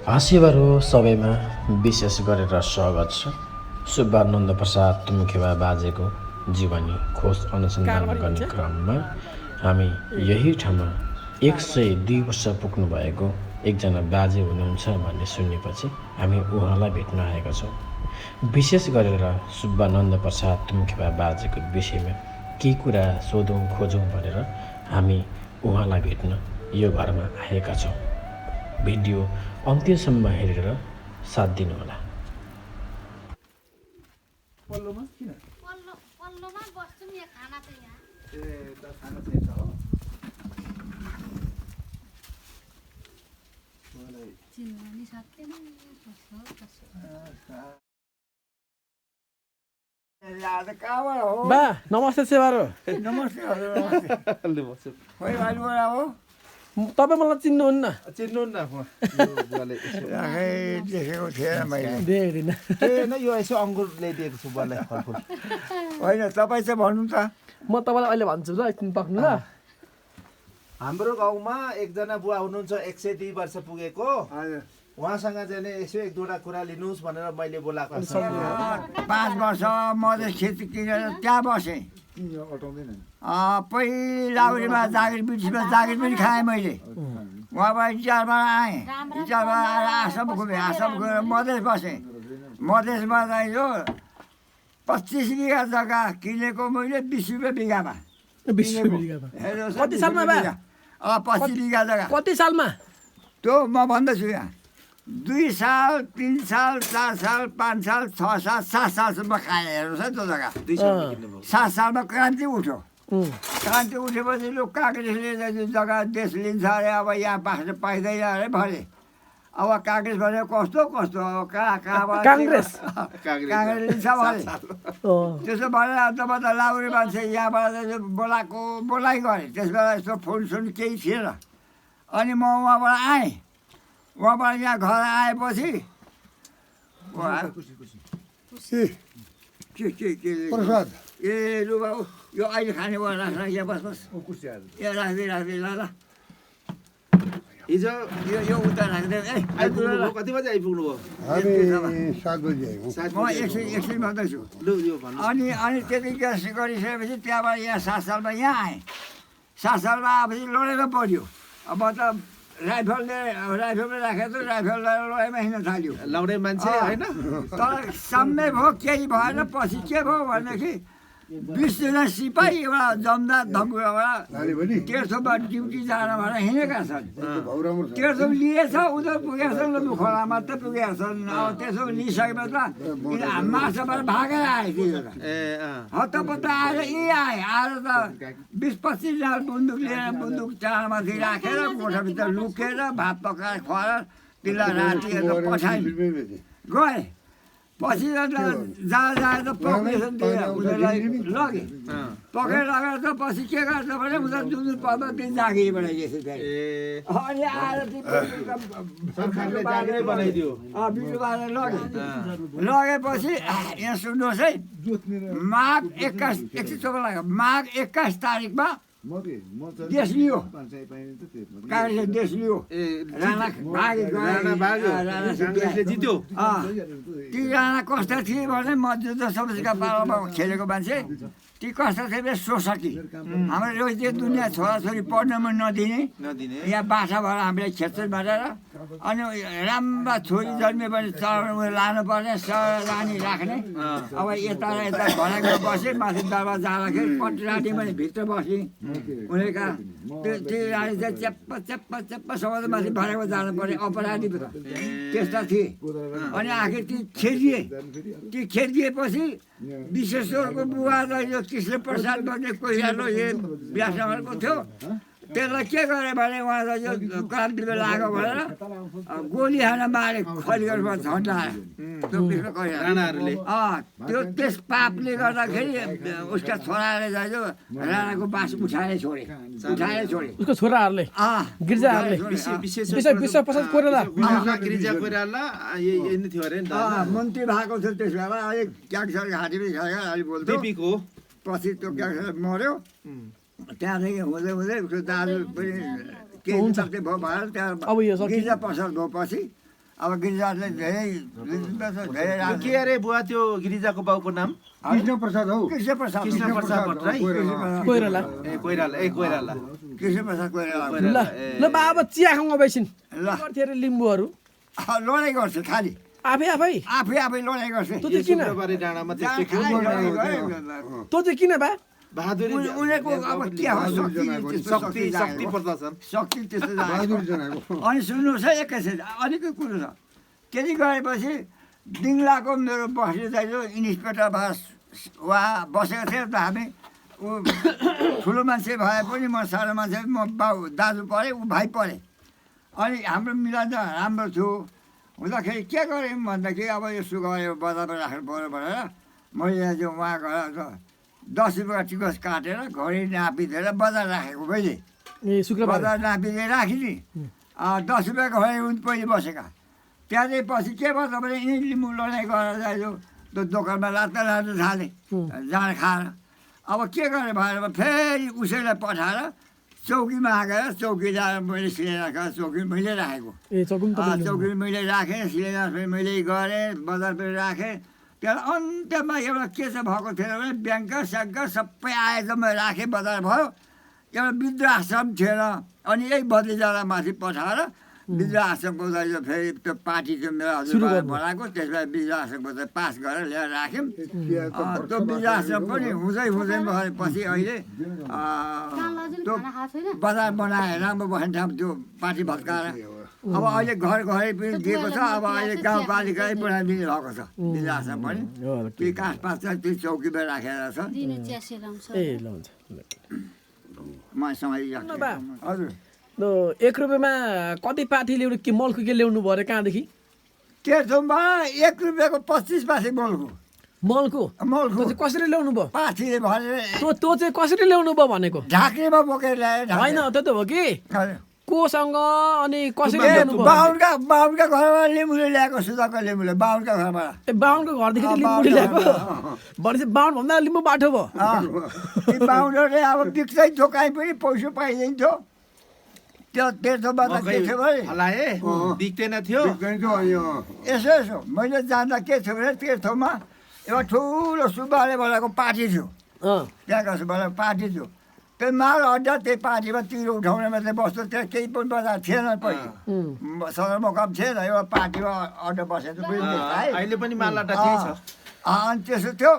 हाँसीहरू सबैमा विशेष गरेर स्वागत छ। सुब्बानन्द प्रसाद तुमुखेबा बाजेको जीवनी खोज अनुसन्धान गर्ने क्रममा हामी यही ठाउँमा 102 वर्ष पुग्नु भएको एकजना बाजे हुनुहुन्छ भन्ने सुनेपछि हामी उहाँलाई भेट्न आएका छौँ। विशेष गरेर सुब्बानन्द प्रसाद तुमुखेबा बाजेको विषयमा केही कुरा सोधौँ खोजौँ भनेर हामी उहाँलाई भेट्न यो घरमा आएका छौँ। भिडियो अन्त्यसम्म हेरेर साथ दिनुहोला। पल्लोमा किन? पल्लोमा बस्छु नि खाना चाहिँ यहाँ। ए त खाना चाहिँ हो। मलाई चिन्न नि सकेन कसो बा नमस्ते सेवारो। नमस्ते हजुर नमस्ते। लु बस्छु। खोइ भाइबुढा हो? तपाईँ मलाई चिन्नुहुन्न? चिन्नुहुन्न म यो बुवाले यसो आखै देखेको थिएन मैले। देख्दिनँ। होइन यो यसो अङ्गुर ल्याइदिएको छु बुवालाई फलफुल। होइन तपाईँ चाहिँ भन्नु त। म तपाईँलाई अहिले भन्छु ल एकछिन पर्खनु ल। हाम्रो गाउँमा एकजना बुवा हुनुहुन्छ 102 वर्ष पुगेको। हजुर उहाँसँग चाहिँ नि यसो एक दुईवटा कुरा लिनुहोस् भनेर मैले बोलाएको छु। 5 वर्ष मधेस खेती किनेर त्यहाँ बसेँ। किन अटाउँदैन? पहिला लाउरीमा जागिर ब्रिटिसमा जागिर पनि खाएँ मैले। उहाँबाट इचारमा आएँ, इचारमा आएर आसाम घुमेँ, आसाम गएर मधेस बसेँ। मधेसमा चाहिँ यो 25 बिघा जग्गा किनेको मैले 20 रुपियाँ बिघामा। 20 बिघामा। हेर्नुहोस्, कति सालमा बा? 25 बिघा जग्गा। कति सालमा? त्यो म भन्दैछु यहाँ 2 साल 3 साल 4 साल 5 साल 6 साल 7 सालसम्म खाएँ। हेर्नुहोस् है त्यो जग्गा। 7 सालमा क्रान्ति उठ्यो। क्रान्ति उठेपछि लु काङ्ग्रेसले जग्गा देश लिन्छ अरे, अब यहाँ बाँच्न पाइँदैन अरे भने। अब काङ्ग्रेस भने कस्तो कस्तो अब कहाँबाट काङ्ग्रेस लिन्छ भने त्यसो भनेर तब त लाउरे मान्छे यहाँबाट बोलाइ गरेँ। त्यस बेला यस्तो फोनसोन केही थिएन। अनि म उहाँबाट आएँ। उहाँबाट यहाँ घर आएपछि प्रसाद ए लु बाबु यो अहिले खाने भयो राख्न यहाँ बस्नुहोस्। ए राख्दै राख्दै ल ल हिजो यो उता राख्दै ए आइपुग्नु भयो? कति बजी आइपुग्नु भयो? हामी 7 बजी आयौँ। म एकछिन भन्दैछु। लु यो भन्नु। अनि त्यति गरिसकेपछि त्यहाँबाट यहाँ 7 सालमा यहाँ आएँ। 7 सालमा आएपछि लडेर पऱ्यो। अब म त राइफलमा राखेको त राइफल लडाइँमा हिँड्न थाल्यो। लाउने मान्छे होइन? तर साम्य भयो केही भएन। पछि के भयो भनेदेखि 20 जना सिपाही एउटा जमदार धम्कुबाट तेर्सोमा ड्युटी जान भनेर हिँडेका छन्। तेर्सो लिएछ उता पुगेका छन्, खोलामा त पुगेका छन्। अब त्यसो लिइसकेपछि त माछाबाट भागेर आए तिनीहरू। हत्तपत्त आएर आएर त 20-25 जना बन्दुक लिएर बन्दुक चाडमाथि राखेर कोठाभित्र लुकेर भात पकाएर खुवाएर तिनीलाई राति पछाडि गए। पछि जहाँ त पक्रेसन दिएर उनीहरूलाई लगे। पक्रेर लगेर त पछि के गर्छ भने उनीहरू जुन पदमा त्यही जागिर बनाइदिएछ त्यहाँ। अनि आएर सरकारले जागिरै बनाइदियो। बिरु बाँधेर लगेपछि यहाँ सुन्नुहोस् है, माघ 21 लाग्यो। माघ 21 तारिकमा देश लियो, काङ्ग्रेसले देश लियो। राणा काङ्ग्रेसले जित्यो। ती राणा कस्ता थिए भने म जुद्ध समस्याका पालामा खेलेको मान्छे। ती कस्ता थिए भने शोषकी। हाम्रो रोहित दुनियाँ छोराछोरी पढ्न पनि नदिने। यहाँ बाछा भएर हामीले खेल्छन् भनेर। अनि राम्रा छोरी जन्मे भने चढाउनु लानुपर्ने, रानी राख्ने। अब यता र यता घरको बसेँ, माथि दरबार जाँदाखेरि पट्टी रानी पनि भित्र बसेँ। उनीहरूका त्यो रानी चाहिँ च्याप्पसम्म माथि भरेको जानु पर्ने अपराधी त्यस्ता थिए। अनि आखिर ती खेदिएपछि विश्वेश्वरको बुवा यो कृष्ण प्रसाद भन्ने कोइरालो बिहासम्मको थियो। त्यसलाई के गरे भने उहाँ यो क्रान्तिले लाग्यो भनेर गोली हान मारे खलिगढमा झन्डाएर त्यो त्यस पापले गर्दाखेरि उसका छोराले चाहिँ राणाको बास उठाएर छोडे। उसको छोराहरूले गिरिजाहरूले विश्व प्रसाद कोइराला गिरिजा कोइराला यही नै थियो अरे नि त। मन्त्री भएको थियो त्यस बेला। अहिले क्यान्सर घाँटीमै खायो अहिले बोल्थ्यो। पछि त्यो क्यान्सर मऱ्यो। त्यहाँदेखि हुँदै उसको दाजु पनि केही सक्ने भयो भएर त्यहाँ गिरिजा पसल गएपछि अब गिरिजाले धेरै धेरै यो के अरे बुवा त्यो गिरिजाको बाउको नाम कृष्ण प्रसाद हौ कृष्ण प्रसाद कृष्ण प्रसाद भट्टराई कोइराला ए कोइराला कृष्ण प्रसाद कोइराला ल ल बा अब चिया खाउँ बैसिन् ल गर्थ्यो अरे लिम्बूहरू लडाइँ गर्छ खालि आफै आफै आफै लडाइँ गर्छ तँ चाहिँ किन शुक्रबारे डाँडामा त्यस्तै खालि खेल्नु लडाइँ गऱ्यो। तँ चाहिँ किन बा बहादुरी उनीहरूको अब के हो शक्ति शक्ति प्रदर्शन शक्ति त्यस्तो बहादुर जानेको। जनाको अनि सुन्नुहोस् है एकैछिन अलिकति कुरो छ त्यति गएपछि दिङ्लाको मेरो बस्ने दाइजो इन्सपेक्टर उहाँ बसेको थियो त हामी ऊ ठुलो मान्छे भए पनि म सानो मान्छे म बाउ दाजु परेँ ऊ भाइ परेँ अनि हाम्रो मिलान त राम्रो थियो हुँदाखेरि के गरेँ भन्दाखेरि अब यसो गऱ्यो बजारमा राख्नु पऱ्यो भनेर मैले चाहिँ उहाँ गएर 10 रुपियाँ टिकस काटेर घडी नापिदिएर बजार राखेको मैले ए शुक्रबार बजार नापिदिएर राखिदिएँ 10 रुपियाँको घडी उनी पहिले बसेका त्यहाँदेखि पछि के भयो तपाईँले यहीँ लिम्बू लडाइँ गरेर जायो त्यो दोकानमा लात्ता थालेँ जाँड खाएर अब के गरेँ भनेर फेरि उसैलाई पठाएर चौकीमा हाकेर चौकी जाएर मैले सिलेर चौकी मैले राखेको ए चौकुम त चौकी मैले राखेँ सिलेर पनि मैले गरेँ बजार पनि राखेँ त्यहाँ अन्त्यमा एउटा के चाहिँ भएको थिएन भने ब्याङ्क स्याङ्क सबै आएछ मैले राखेँ बजार भयो एउटा वृद्ध आश्रम थिएन अनि यही बद्लीजरा माथि पठाएर वृद्ध आश्रमको दाइजो फेरि त्यो पार्टी चाहिँ मेरो हजुरबाले बनाएको त्यसलाई वृद्ध आश्रमको चाहिँ पास गरेर ल्याएर राख्यौँ त्यो वृद्ध आश्रम पनि हुँदै पछि अहिले त्यो बजार बनाए राम्रो बस्ने ठाउँ त्यो पार्टी भत्काएर अब अहिले घर घरै पनि दिएको छ अब अहिले गाउँपालिकाले बनाइदिनु भएको छ वृद्ध आश्रम पनि त्यो काठपात छ त्यो चौकीमा राखेर छ दिनु चिया सेलाउँछ ए ल हुन्छ म समाइराख्छु हजुर ल 1 रुपियाँमा कति पाठी ल्याउनु के मलको के ल्याउनु भयो अरे कहाँदेखि तेर्सोमा 1 रुपियाँको 25 पासी मलको मलको मलको त्यो चाहिँ कसरी ल्याउनु भयो पाथीले भनेर त्यो चाहिँ कसरी ल्याउनु भयो भनेको ढाक्रीमा बोकेर ल्याएर होइन त्यो त हो कि कोसँग अनि कसरी ए, ल्याउनु भयो बाहुनका घरबाट लिम्बूले ल्याएको सुधाको लिम्बूले बाहुनका घरबाट ए बाहुनको घरदेखि त लिम्बूले ल्याएको भनेपछि बाहुन भन्दा लिम्बू बाठो भयो ती बाहुनहरूले अब बिक्दै थियो काहीँ पनि पैसा पाइदिन्थ्यो त्यो तेर्सोमा त के थियो भने हलाए दिक्दैन थियो यसो मैले जाँदा के थियो भने तेर्सोमा एउटा ठुलो सुब्बाले बनाएको पार्टी थियो त्यहाँको सुब्बाले पार्टी थियो त्यो माल अड्डा त्यही पार्टीमा तिरो उठाउने मात्रै बस्थ्यो त्यहाँ केही पनि बजार थिएन पहिले सदरमुकाम थिएन एउटा पार्टीमा अड्डा बसेको अहिले पनि मालटा त्यही छ अनि त्यसो थियो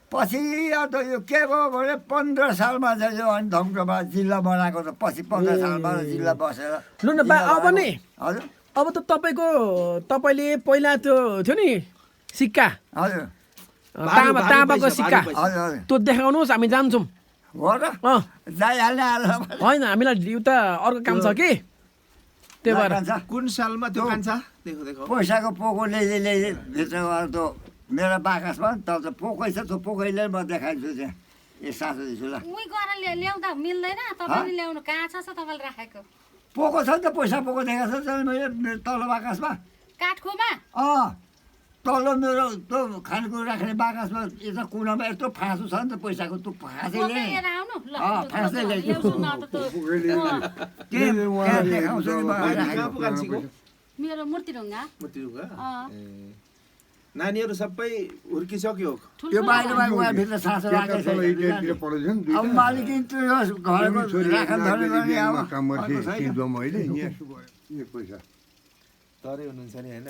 पछि अन्त यो के भयो भने 15 सालमा चाहिँ यो अनि धम्कोमा जिल्ला बनाएको त पछि 15 सालमा जिल्ला बसेर लु न बा अब नि हजुर अब त तपाईँले पहिला त्यो थियो नि सिक्का हजुर ताँबाको सिक्का हजुर हजुर त्यो देखाउनुहोस् हामी जान्छौँ हो र जाइहाल्ने आज होइन हामीलाई एउटा अर्को काम छ कि त्यही भएर कुन सालमा त्यो कान्छ देखो देखो पैसाको पोको ल्याइदिए भित्र गएर त्यो मेरो बाकसमा तब त पोकै छ त्यो पोकैले म देखाइदिन्छु त्यहाँ ए सासु दिन्छु ल उही गएर ल्याउँदा मिल्दैन तपाईँले ल्याउनु कहाँ छ तपाईँले राखेको पोको छ नि त पैसा पोको देखाएको छ मैले मेरो तल्लो बाकसमा काठकोमा तल्लो मेरो त्यो खानेकुरो राख्ने बाकसमा यता कुनामा यत्रो फाँसो छ नि त पैसाको त्यो फाँसैले लिएर आउनु ल फाँसै ल्याउँछु न त त्यहाँ देखाउँछु नि म कहाँ पो कान्छीको मेरो मूर्तिढुङ्गा मूर्तिढुङ्गा नानीहरू सबै हुर्किसक्यो त्यो बाहिर भित्र सासो राखेको छ अब मालिकिन त्यो घरको राखन धर्ने गर्ने अब तरै हुनुहुन्छ नि होइन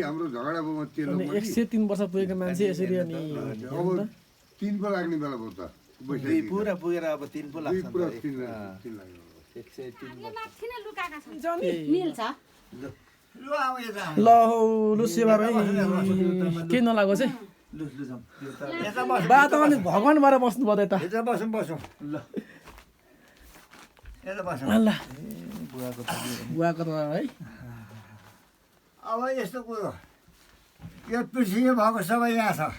हाम्रो झगडा भयो तेल 103 वर्ष पुगेको मान्छे यसरी अनि अब 3 पो लाग्ने बेला भयो त दुई पुरा पुगेर अब 3 पो लाग्छ पुरा नि त। 3 लाग्यो 103 माथि नै लुकाएका छन् अनि मिल्छ लु अब यता ल लु सेवा भाइ के नलागोस् है लु लु जाउँ त्यो त यता बस बा त अनि भगवान् भएर बस्नु भयो त यता बसौँ बसौँ ल यता बसौँ ल बुवाको त बुवाको त है अब यस्तो कुरो यो पृथ्वीमा भएको सबै यहाँ छ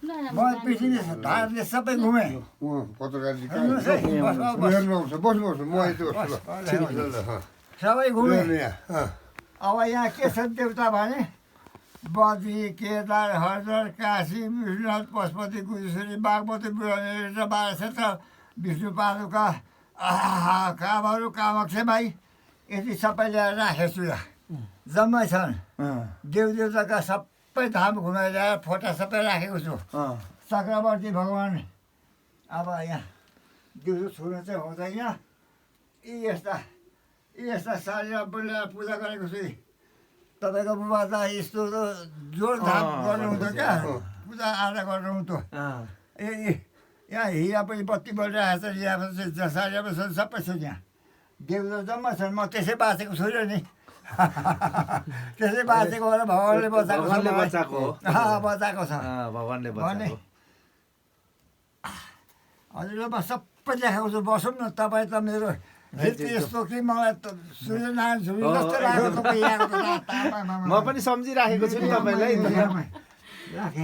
म पृथ्वी भारत देश सबै घुमेँ उहाँ पत्रकारजी हेर्नुहोस् है, बस, बस, बस। हेर्नुहुन्छ बस्नुहोस् म यति बस्छु सबै घुमेँ ल अब यहाँ के छ देवता भने बद्री केदार हरिद्वार काशी विश्वनाथ पशुपति गुजेश्वरी बागमती बुढानी 12 क्षेत्र विष्णु पादुका कामहरू कामक्ष भाइ यति सबै ल्याएर राखेको छु यहाँ जम्मै छन् देवदेवताका सबै धाम घुमाएर फोटा सबै राखेको छु चक्रवर्ती भगवान् अब यहाँ दिउँसो छुनु चाहिँ हुँदैन यी यस्ता सारीमा बोलेर पूजा गरेको छु तपाईँको बुबा त यस्तो जोडधाम गर्नुहुन्थ्यो क्या पूजा आजा गर्नुहुन्थ्यो यहाँ हिरा पनि बत्ती बलिरहेको छ यहाँ सारीमा पनि सबै छ यहाँ देउता जम्मा छन् म त्यसै बाँचेको छुइनँ नि त्यसै बाँचेको भएर भगवान्ले बचाएको बचाएको छ भगवान्ले भने हजुरलाई सबै देखाएको छु बसौँ न तपाईँ त मेरो यस्तो कि मलाई त सूर्यनारायण झुमी जस्तो लाग्यो तपाईँ यहाँको म पनि सम्झिराखेको छु नि तपाईँलाई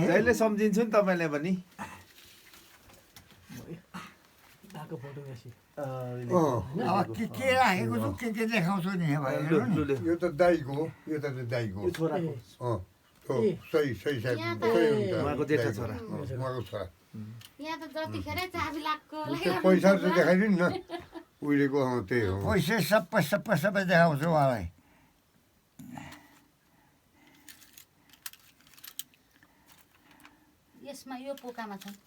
जहिले सम्झिन्छु नि तपाईँलाई पनि अब के राखेको छु के देखाउँछु नि यो त दाइको हो यो त दाइको सही सही साइड उहाँको जेठा छोरा उहाँको छोरा यहाँ त जतिखेरै चाबी लाग्को पैसा चाहिँ देखाइदिनु न उहिलेको त्यही हो पैसा सबै देखाउँछु उहाँलाई यसमा यो पोकामा छन्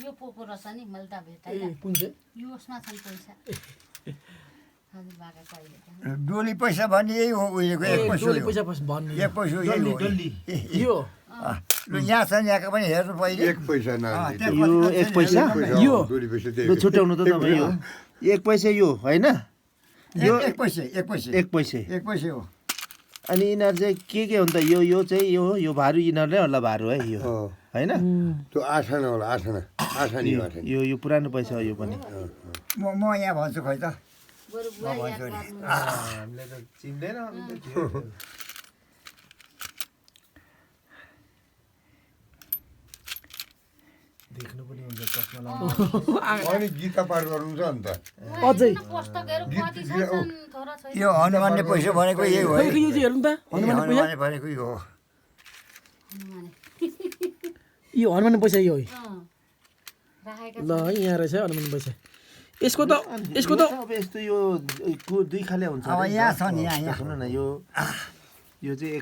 यो पोको रहेछ नि मैले त भेटाइ कुन चाहिँ यसमा छन् पैसा हजुर बाका कहिले डोली पैसा भन्ने यही हो उहिलेको एक पैसा भन्ने एक पैसा यही हो यो ल यहाँ छ नि यहाँको पनि हेर्नु पहिले एक पैसा यो एक पैसा यो दुई पैसा लु छुट्याउनु त तपाईँ यो एक पैसा यो होइन यो एक पैसा एक पैसा एक पैसा हो अनि यिनीहरू चाहिँ के हुन्छ यो चाहिँ यो भारू यिनीहरूले होला भारू है यो होइन त्यो आठाना होला आठानी यो पुरानो पैसा हो यो पनि म यहाँ भन्छु खै त बरु बुवा याद गर्नु हामीले त चिन्दैन देख्नु पनि हुन्छ चस्मा लाउनु अनि गीता पाठ गर्नुहुन्छ अन्त अझै पुस्तकहरू कति छन् थोरै छैन यो हनुमानले पैसा भनेको यही हो है यो चाहिँ हेर्नु त हनुमानले भनेको यो हो यो हनुमान पैसा यो है राखेका ल यहाँ रहेछ हनुमान पैसा यसको त अब यस्तो यो दुई खाले हुन्छ अब यहाँ छ नि यहाँ सुन न यो चाहिँ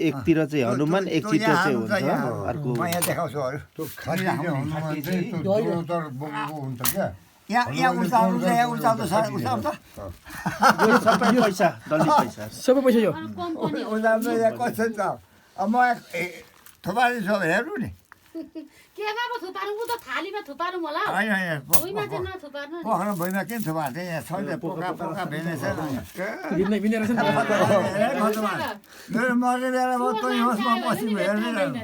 एकतिर चाहिँ हनुमान एक चित्र चाहिँ हुन्छ अर्को म यहाँ देखाउँछु अरू त्यो खाली हनुमान चाहिँ त्यो दोतर बोकेको हुन्छ क्या यहाँ उचाल्नु छ यहाँ उचाल्नु त यो सबै पैसा डल्ली पैसा सबै पैसा यो कम्पनी हो उचाल्नु यहाँ कसरी त अब म थुपारी छ हेर्नु नि केमा पो थुपार्नु उ त थालीमा थुपार्नु होला होइन होइन भुइँमा चाहिँ नथुपार्नु नि पोखरा भुइँमा किन थुपार्थे यहाँ छैन पोका भेने छैन भिन्नै रहेछ मेरो मर्ने बेला म तँ होस् म पछि हेर्दै जानु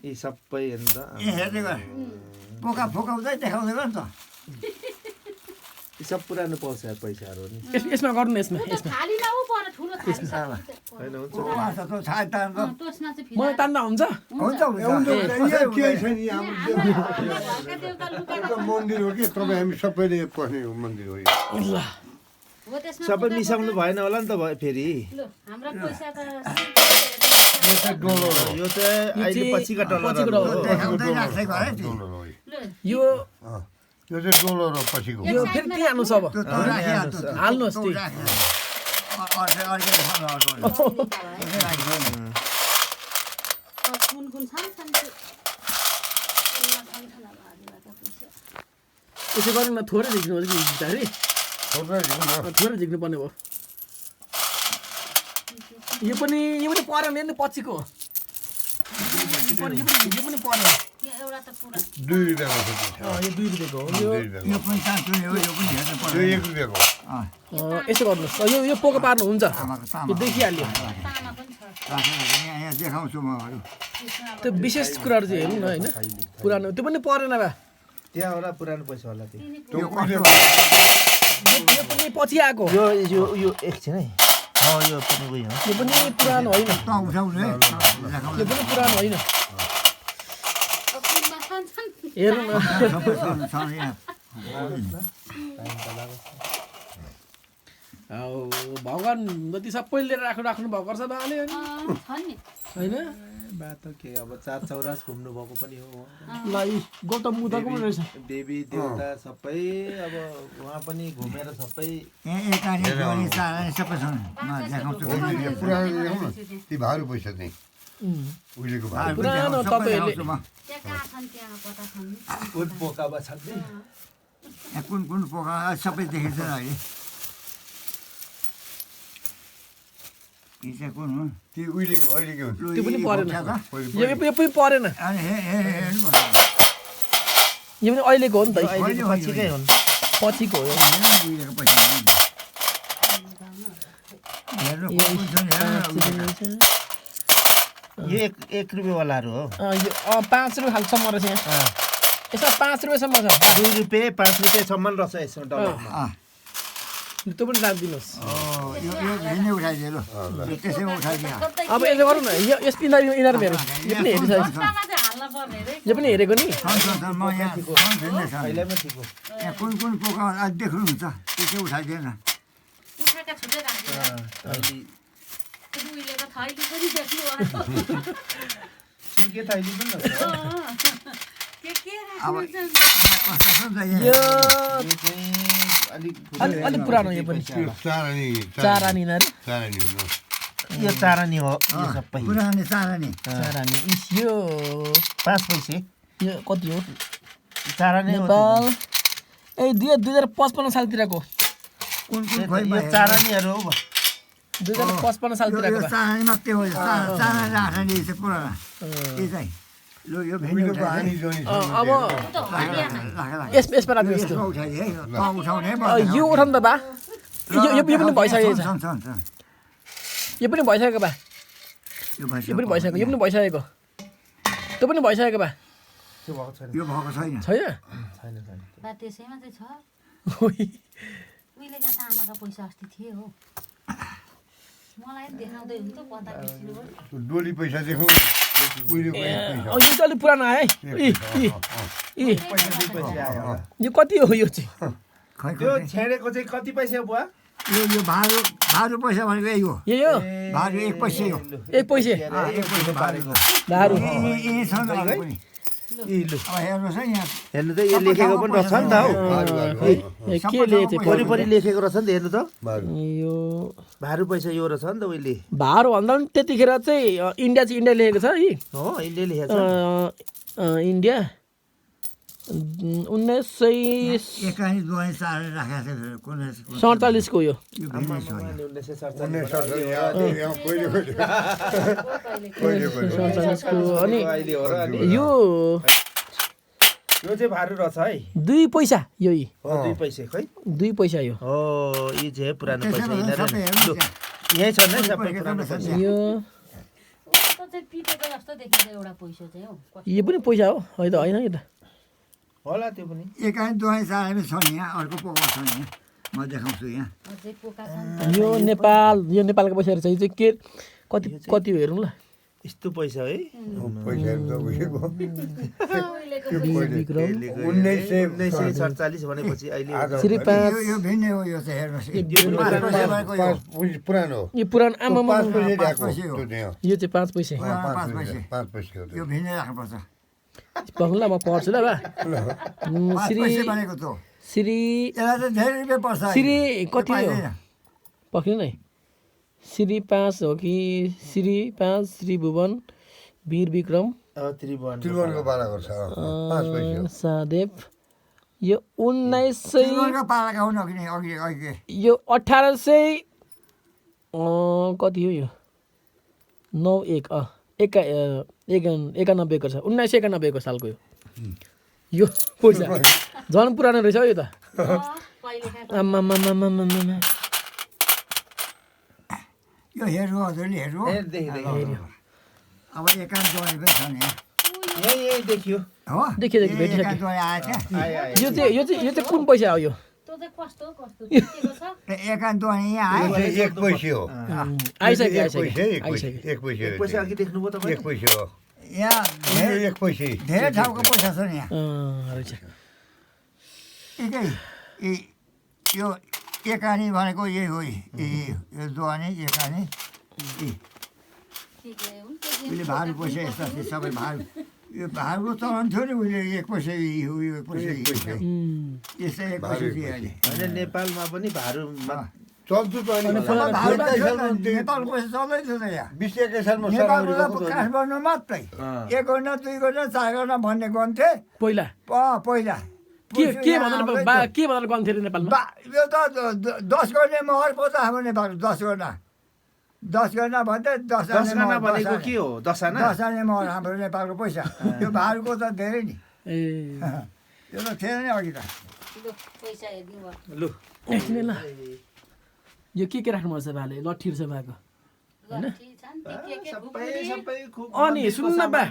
यी सबै हेर्नु त ए हेर्दै गर पोका फुकाउँदै देखाउँदै गर नि त यी सब पुरानो पैसाहरू हो नि यसमा गर्नु यसमा उ त थालीमा उ पर ठुलो थाली छ होइन हुन्छ उहाँ त तँ छाय तान्द त्यसमा चाहिँ मलाई तान्दा हुन्छ हुन्छ यहाँ केही छैन यहाँ घरका देउता लुकाएको एउटा मन्दिर हो कि तपाईँ हामी सबैले पस्ने मन्दिर हो यो ल हो त्यसमा सबै मिसाउनु भएन होला नि त फेरि लु हाम्रो पैसा त यो चाहिँ डोलो हो यो चाहिँ अहिले पछिका डलर देखाउँदै राख्दै गर है त्यो डोलो हो यो। यो यो चाहिँ डोलो हो पछिको यो फेरि के हाल्नु छ अब त्यो तँ राखिहाल्नु त हाल्नुहोस् तँ त्यही राखिहाल्नु अर्कै देखाउनु अर्को कुन कुन छन् यसो गर्नु न थोरै झिक्नु हो कि भित्री थोरै झिक्नु न। थोरै झिक्नु पर्ने भयो यो पनि परेन नि पछिको यो पनि परेन एउटा त पुरा 2 रुपियाँको छ त्यो। यो 2 रुपियाँको हो 2 रुपियाँको। यो पनि साँच्चो नै हो यो पनि हेर्नु यो पर्यो 1 रुपियाँको यसो गर्नुहोस् यो पोको पार्नु हुन्छ तामाको यो तामा देखिहाल्यो तामा पनि छ यहाँ देखाउँछु म अरू त्यो विशेष कुराहरू चाहिँ हेर्नु न होइन पुरानो त्यो पनि परेन बा त्यहाँ होला पुरानो पैसा होला त्यो यो कस्तो यो पनि पछि आएको यो यो यो एकछिन है यो पनि उयो हो यो पनि पुरानो होइन तँ उठाउनु है देखाउँछु यो पनि पुरानो होइन कुनमा छन् हेर्नु न सबै छ यहाँ भगवान् जति सबै लिएर राख्नु भएको रहेछ बाले छ नि होइन बाटो के अब चार चौरास घुम्नु भएको पनि हो ल यी गौतम बुद्धको पनि रहेछ देवी देवता सबै अब उहाँ पनि घुमेर सबै यहाँ एकाने दोनी चारानी सबै छन् म देखाउँछु पुरानो ती भारू पैसा चाहिँ उहिलेको भारू पुरानो तपाईँहरूले देखाउँछु म त्यहाँ कहाँ छन् त्यहाँ कता छन् कुन पोकामा छ नि यहाँ कुन कुन पोका सबै देखिन्छ अहिले यी चाहिँ कुन हुन् ती उहिलेको अहिलेको हुन् त्यो पनि परेन छ त यो पनि परेन अनि हेर्नुपर्छ यो पनि अहिलेको हो नि त अहिले पछिकै हुन् पछिको हो यो। उहिलेको पैसा हेर्नु कुन कुन छ नि हेर्नु यो एक रुपियाँवालाहरू हो यो 5 रुपियाँ खालसम्म रहेछ यहाँ यसमा 5 रुपियाँसम्म छ 2 रुपियाँ 5 रुपियाँसम्म रहेछ यसमा डलरमा त्यो पनि राखिदिनुहोस् यो भिन्नै उठाइदियो ल यो त्यसैमा उठाइदियो अब यसो गरौँ न यो यस यिनीहरू हेरौँ यो पनि हेरिसकेको बस्तामा चाहिँ हाल्न पर्ने रे यो पनि हेरेको नि छ म यहाँ भिन्दै छ पहिल्यैमा ठिक हो यहाँ कुन कुन पोका अझ देख्नुहुन्छ त्यसै उठाइदियो न उठाएका छुट्टै राख्दियो अहिले उहिलेको थैली पनि देख्नु सुर्के थैली पनि रहेछ के अब राख्नु कस्तो छ नि त यहाँ यो यो चाहिँ अलिक अलिक पुरानो यो पनि चारानी चारानी यिनीहरू चारानी हुनु यो चारानी हो यो सबै पुरानो चारानी चारानी इस यो 5 पैसे यो कति हो चारानी हो नेपाल ए 2055 सालतिरको कुन कुन त्यो। खोइ यो चारानीहरू हो 2055 सालतिरको यो बा। चारानी मात्रै हो चारानी राख्ने चाहिँ पुरानो यो चाहिँ लु यो भिन्नै उहिलेको हानी जोनी छ अब राख यसमा राख्दिनुहोस् यसमा त्यो उठाइदियो है त उठाउने है यो उठाउनु त बा यो पनि भइसकेको छ छ यो पनि भइसकेको बा यो यो पनि भइसकेको यो पनि भइसकेको त्यो पनि भइसकेको बा त्यो भएको छैन यो भएको छैन छैन छैन छैन बा त्यसैमा चाहिँ छ ओइ, उहिलेका तामाका पैसा अस्ति थिए हो मलाई पनि देखाउँदै हुन्छ कता बिर्सिनु भयो डोली पैसा देखौँ उहिलेको एक पैसा यो चाहिँ अलिक पुरानो आयो है यी पैसा 2 पैसा आयो यो कति हो यो चाहिँ खै त्यो छेडेको चाहिँ कति पैसा हो बुवा यो भारू पैसा भनेको यही हो यो भारू 1 पैसा हो 1 पैसे 1 पैसा भारू दारु यही छ नि अरू पनि लु अब हेर्नुहोस् है यहाँ हेर्नु त यो लेखेको पनि रहेछ नि त हौ भारू भारू ए, के लेखेको थियो वरिपरि लेखेको रहेछ नि त हेर्नु त भारू यो भारू पैसा यो रहेछ नि त उहिले भार भन्दा पनि त्यतिखेर चाहिँ इन्डिया चाहिँ इन्डिया लेखेको छ है हो इन्डिया लेखेको छ इन्डिया 1947 एकानी दुवानी चार राखेको छ कुन को यो यो भिन्नै छ यहाँ। 1947 यहाँ कहिले कहिले 47 को अनि अहिले हो र अनि यो यो चाहिँ भारू रहेछ है 2 पैसा यो 2 पैसा खै 2 पैसा यो हो यो चाहिँ पुरानो त्यसै पैसा भने सबै यिनीहरू हेर्नुहोस् यहाँ। यही छ नि सबै पुरानो पैसा यो त्यो चाहिँ पिटेको जस्तो देखिन्छ एउटा पैसा चाहिँ हौ यो पनि पैसा हो होइन होइन यो त होला त्यो पनि एकानी दुवानी चार पनि छ नि यहाँ अर्को पोका छ नि यहाँ म देखाउँछु यहाँ अझै पोका छन् यो नेपालको पैसा रहेछ यो चाहिँ के कति हो हेरौँ ल यस्तो पैसा है पैसा त उहिलेको उहिलेको 1947 भनेपछि अहिले श्री 5 यो भिन्नै हो यो चाहिँ हेर्नुहोस् यो 5 पैसा भनेको यो पुरानो हो यो पुरानो आमा 5 पैसा पाँच ल्याएको पैसा हो। त्यो त्यहाँ यो चाहिँ 5 पैसा पुरानो 5 पैसा 5 पैसा हो यो भिन्नै राख्नुपर्छ पढ्नु ल म पढ्छु ल बा 5 श्री पैसा भनेको त श्री यसलाई चाहिँ धेरै रुपियाँ पर्छ श्री कति हो पाइँदैन। पक्रिनु नै श्री 5 हो कि श्री 5 श्री भुवन वीर विक्रम त्रिभुवनको पालाको छ 5 पैसा हो सादेव यो 1900 त्रिभुवनको पालाका हुन् अघि अघि अघि यो 1800 कति हो यो 91 को छ 1991 को सालको यो पैसा झन् पुरानो रहेछ हौ यो त कहिलेका आम्मामामामामामा यो हेर्नु हजुरले हेर्नु अब एकान्त दुवानी पनि छ नि यहाँ। यही देखियो हो देखियो, भेटिसक्यो। एकान्त दुवानी आएछ यो चाहिँ कुन पैसा हो यो त्यो चाहिँ कस्तो कस्तो पिटेको छ एकान्त दुवानी यहाँ यो आयो चाहिँ 1 पैसा हो आइसक्यो एक पैसा हो पैसा अघि देख्नुभयो तपाईँ 1 पैसा हो यहाँ यो 1 पैसा धेरै ठाउँको पैसा छ नि यहाँ रहेछ एकै यो एकानी भनेको यही हो यो दुवानी एकानी उहिले भारू पैसा यस्ता थिए सबै भारू यो भारूको चलन थियो नि उहिले 1 पैसा यो 1 पैसा यस्तै 1 पैसा थियो अहिले होइन नेपालमा पनि भारूमा चल्छु त अहिले नेपालको पैसा चल्दै थियो त यहाँ 20-21 सालमा नेपालको काठमाडौँ मात्रै 1 गना 2 गना 4 गना भन्ने गन्थे पहिला पहिला के भनेर गन्थ्यो अरे नेपालमा यो त 10 गर्ने महर पो त हाम्रो नेपाल 10 गना भन्दै 10 गना भनेको के हो 10 आना महर हाम्रो नेपालको पैसा यो भारूको त धेरै नि ए यो त थिएन नि अघि त पैसा हेर्नु भयो लु एकछिन ल यो के राख्नुपर्छ भाले लट्ठीहरू छ भएको सबै खुब अनि सुन्नु न बा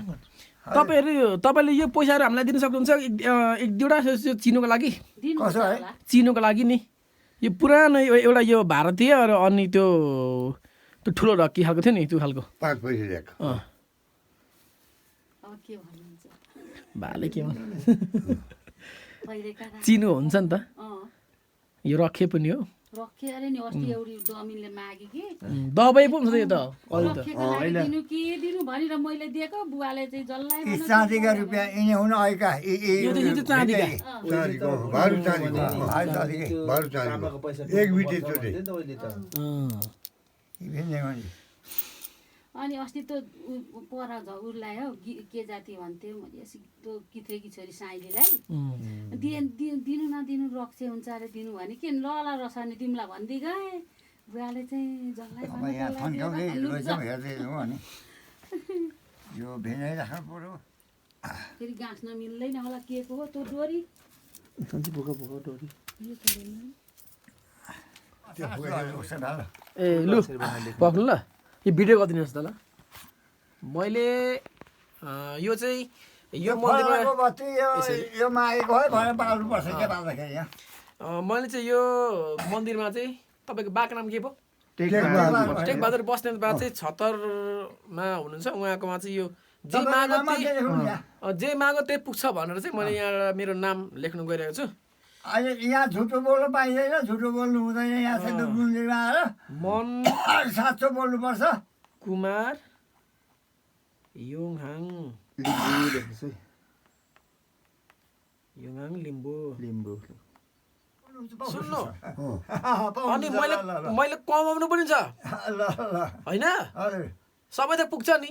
तपाईँले यो पैसाहरू हामीलाई दिन सक्नुहुन्छ एक दुईवटा चिन्नुको लागि कसो है चिन्नुको लागि नि यो पुरानो एउटा यो भारतीय र अनि त्यो ठुलो ढक्की खालको थियो नि त्यो खालको 5 पैसा ल्याक अब के भन्नुहुन्छ भाले के भन्छ पहिलेका चिनो हुन्छ नि त अँ यो रखे पनि हो रखे अरे नि अस्ति एउटी डमिनले मागे कि दबाई पो हुन्छ यो त रखेको लागि दिनु के दिनु भनेर मैले दिएको बुवाले चाहिँ जसलाई यी चाँदीका रुपियाँ यिनी हुन अहिका यो चाहिँ चाँदीका चाँदीको भारू चाँदीको पैसा एक बिटे चोटे अहिले त अनि अस्ति त पर उसलाई हो के जाति भन्थ्यो मैले त्यो किथेकी छोरी साइलीलाई दिनु नदिनु रक्से हुन्छ अरे दिनु भने के ल रसानी तिमीलाई भनिदिइ गएँ बुवाले चाहिँ जसलाई यो भेनाइ राख्नु पर्यो फेरि गाँस्न मिल्दैन होला के को हो त्यो डोरी ए लु पक्नु ल यो भिडियो गरिदिनुहोस् त ल मैले यो चाहिँ यो मन्दिरमा यो मागेको है भनेर पाल्नुपर्छ के पाल्दाखेरि यहाँ मैले चाहिँ यो मन्दिरमा चाहिँ तपाईँको बाको नाम के पो टेकबहादुर बस्नेत बा चाहिँ 76मा हुनुहुन्छ उहाँकोमा चाहिँ यो जे मागो त्यही पुग्छ भनेर चाहिँ मैले यहाँ मेरो नाम लेख्नु गइरहेको छु अहिले यहाँ झुटो बोल्नु पाइँदैन झुटो बोल्नु हुँदैन यहाँ चाहिँ मन्दिरमा आएर मन साँचो बोल्नुपर्छ कुमार योङहाङ लिम्बू सुन्नु अनि मैले कमाउनु पनि छ होइन सबै त पुग्छ नि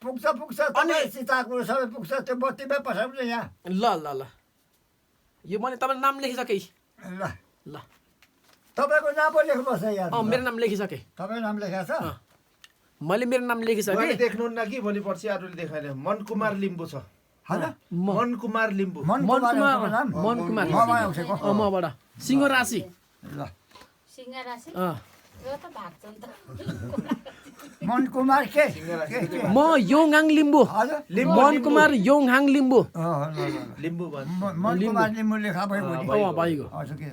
पुग्छ अनि सीताको सबै पुग्छ त्यो बत्तीमै पठाउनु यहाँ ल यो मैले तपाईँको नाम लेखिसकेँ ल ल तपाईँको नाम पो लेख्नुपर्छ यहाँ मेरो नाम लेखिसकेँ तपाईँको नाम लेखाएको छ मैले मेरो नाम लेखिसकेँ देख्नुहुन्न कि भोलि पर्सि अरूले देखाएन मन कुमार लिम्बू छ मन कुमार लिम्बू मबाट सिंह राशि ल सिंह राशि यो त भाग्छ नि त मन कुमार के म योङहाङ लिम्बू मन कुमार योङहाङ लिम्बू लिम्बू मन कुमार लिम्बू लेखा भयो भइगयो हजुर के छ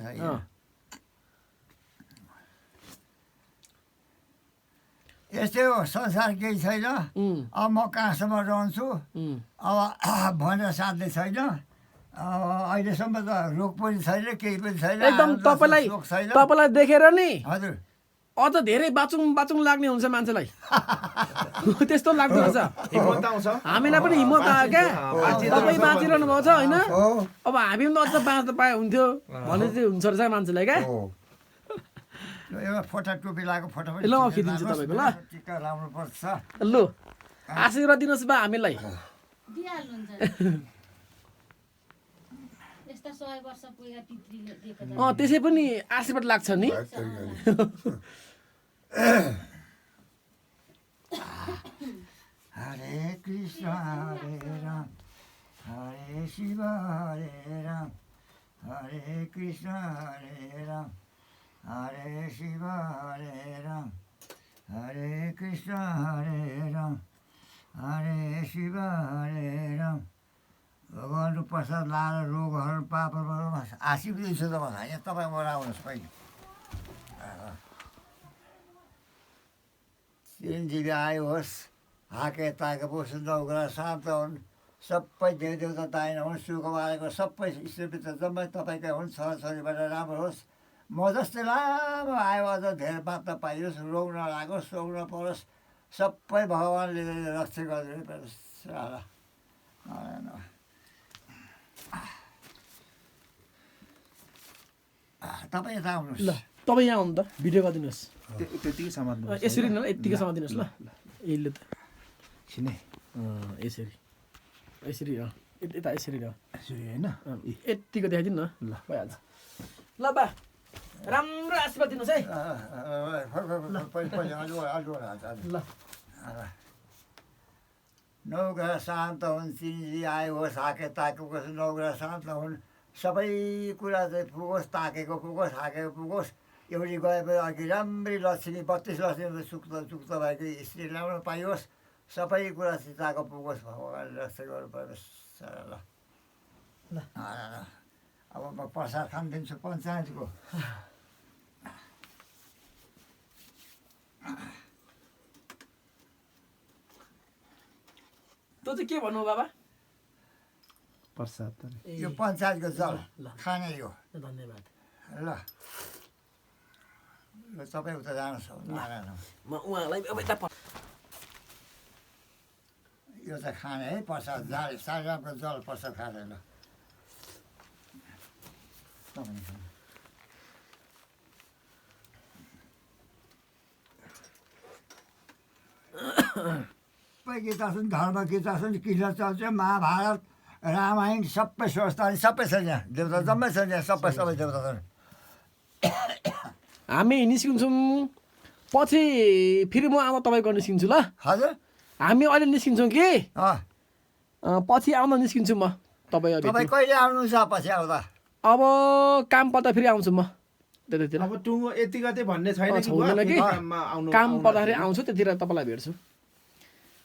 यस्तै हो संसार केही छैन अब म कहाँसम्म रहन्छु अब भनेर साध्य छैन अहिलेसम्म त रोग पनि छैन केही पनि छैन एकदम तपाईँलाई देखेर नि हजुर अझ धेरै बाचुङ लाग्ने हुन्छ मान्छेलाई त्यस्तो लाग्दो रहेछ हामीलाई पनि हिम्मत आयो क्या तपाईँ बाँचिरहनु भएको छ होइन अब हामी पनि अझ बाँच्न पाए हुन्थ्यो भन्ने चाहिँ हुन्छ रहेछ मान्छेलाई क्या एउटा फोटा टोपी लगाएको फोटो पनि ल खिचिदिन्छु तपाईँको ल टिका लाउनु पर्छ लु आशीर्वाद दिनुहोस् बा हामीलाई दिइहाल्नुहुन्छ यस्ता 100 वर्ष पुगेका पितृले दिएको त्यसै पनि आशीर्वाद लाग्छ नि हरे कृष्ण हरे राम हरे शिव हरे राम हरे कृष्ण हरे राम हरे शिव हरे राम हरे कृष्ण हरे राम हरे शिव हरे राम भगवान्को प्रसाद लाएर रोगहरू पापहरू हाँसी दिन्छु त मलाई यहाँ तपाईँबाट आउनुहोस् पहिले चिरञ्जीवी आयो होस् हाके ताके बस्नु नौग्रा शान्त हुन् सबै देव देवता दाइन हुन् सुख बारेको सबै इष्टमित्र जम्मै तपाईँकै हुन् छोराछोरीबाट राम्रो होस् म जस्तै लामो आयो अझ धेरै बात पाइयोस् रोग नलागोस् रोग नपरोस् सबै भगवान्ले रक्षा गरिदिनु पर्छ तपाईँ यता आउनुहोस् ल तपाईँ यहाँ आउनु त भिडियो गरिदिनुहोस् त्यतिकै समात्नु यसरी न यत्तिकै समातिदिनुहोस् ल यसले त छिने यसरी यसरी यता यसरी र होइन यत्तिको देखाइदिनु न ल भइहाल्छ ल बा राम्रो आशीर्वाद दिनुहोस् है ल नौग्रह शान्त हुन् चिनी आयो होस् हाके ताकेको नौग्रह शान्त हुन् सबै कुरा चाहिँ पुगोस् ताकेको पुगोस् हाकेको पुगोस् एउटी गएपछि अघि राम्ररी लक्ष्मी 32 लक्ष्मी चुक्त भएको स्त्री ल्याउन पाइयोस् सबै कुरा सीताको पुगोस् भगवान्ले रक्षा गर्नु पर्छ ल अब म प्रसाद खान दिन्छु पञ्चायतको त्यो चाहिँ के भन्नु बाबा प्रसाद यो पञ्चायतको जल खाने यो धन्यवाद ल तपाईँ उता जानुहोस् म उहाँलाई अब यता यो चाहिँ खाने है प्रसाद जाले साइरामको जल प्रसाद खाने ल सबै गीता छन् धर्म गीता छन् कृष्ण चर्चा महाभारत रामायण सबै स्वस्थ सबै छ यहाँ देवता जम्मै छ यहाँ सबै देवता छन् हामी निस्किन्छौँ पछि फेरि म अब तपाईँको निस्किन्छु ल हजुर हामी अहिले निस्किन्छौँ कि अँ पछि आउँदा निस्किन्छु म तपाईँ तपाईँ कहिले आउनुहुन्छ पछि आउँदा अब काम पर्दा फेरि आउँछु म त्यतातिर अब टुङ्गो यति गते भन्ने छैन कि छैन कि काम पर्दाखेरि आउँछु त्यतिर तपाईँलाई भेट्छु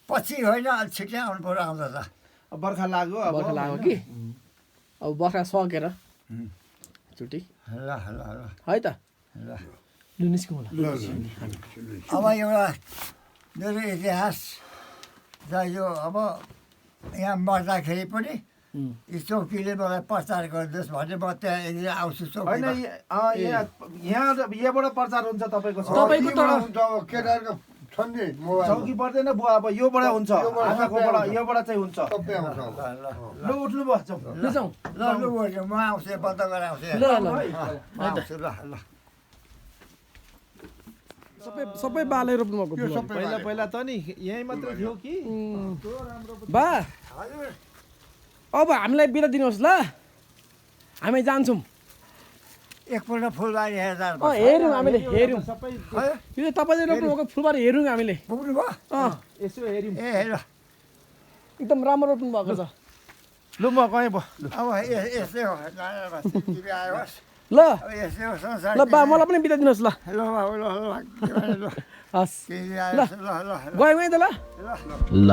पछि होइन अलि छिट्टै आउनु पर्यो आउँदा त बर्खा लाग्यो अब बर्खा लाग्यो कि अब बर्खा सकेर छुट्टी ल ल ल है त ल लु निस्कौँ ल अब एउटा मेरो इतिहास र यो अब यहाँ मर्दाखेरि पनि यो चौकीले मलाई प्रचार गरिदियोस् भने म त्यहाँ एकदिन आउँछु होइन चौकी यहाँबाट प्रचार हुन्छ तपाईँको तपाईँको तर केटाहरूको छन् नि चौकी पर्दैन बुवा अब योबाट हुन्छ आँखाकोबाट योबाट चाहिँ हुन्छ लु उठ्नु भयो जाउँ लु जाउँ ल लु म आउँछु बन्द गरेर आउँछु ल ल आउँछु ल ल सबै बालै रोप्नु भएको पहिला पहिला त नि यहीँ मात्रै थियो कि बा अब हामीलाई बिदा दिनुहोस् ल हामी जान्छौँ एकपल्ट फुलबारी हेर्दा हेऱ्यौँ हामीले हेऱ्यौँ सबै यो तपाईँले रोप्नु भएको फुलबारी हेऱ्यौँ हामीले पुग्नु भयो यसो हेऱ्यौँ ए हेर एकदम राम्रो रोप्नु भएको छ लु म गएँ भयो अब यस्तै हो टिभी आयोस् ल अब यस्तै हो संसार ल बा मलाई पनि बिदा दिनुहोस् ल ल बाबु ल ल ल हस् टिभी आयोस् ल ल गयौँ है त ल ल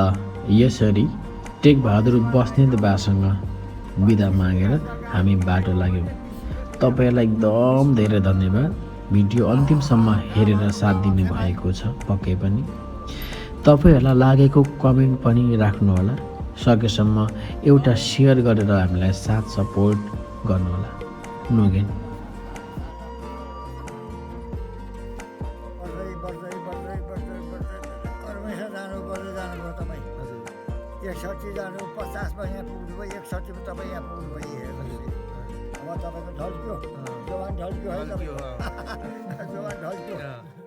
यसरी टेकबहादुर बस्नेत बासँग बिदा मागेर हामी बाटो लाग्यौँ तपाईँहरूलाई एकदम धेरै धन्यवाद भिडियो अन्तिमसम्म हेरेर साथ दिनु भएको छ पक्कै पनि तपाईँहरूलाई लागेको कमेन्ट पनि राख्नुहोला सकेसम्म एउटा सेयर गरेर हामीलाई साथ सपोर्ट गर्नुहोला नोगेन एकसट्ठी जानु 50 यहाँ पुग्नुभयो 61 तपाईँ यहाँ पुग्नुभयो हेर्नुहोस् अब तपाईँको ढल्क्यो जवान ढल्क्यो है तपाईँ जवान ढल्क्यो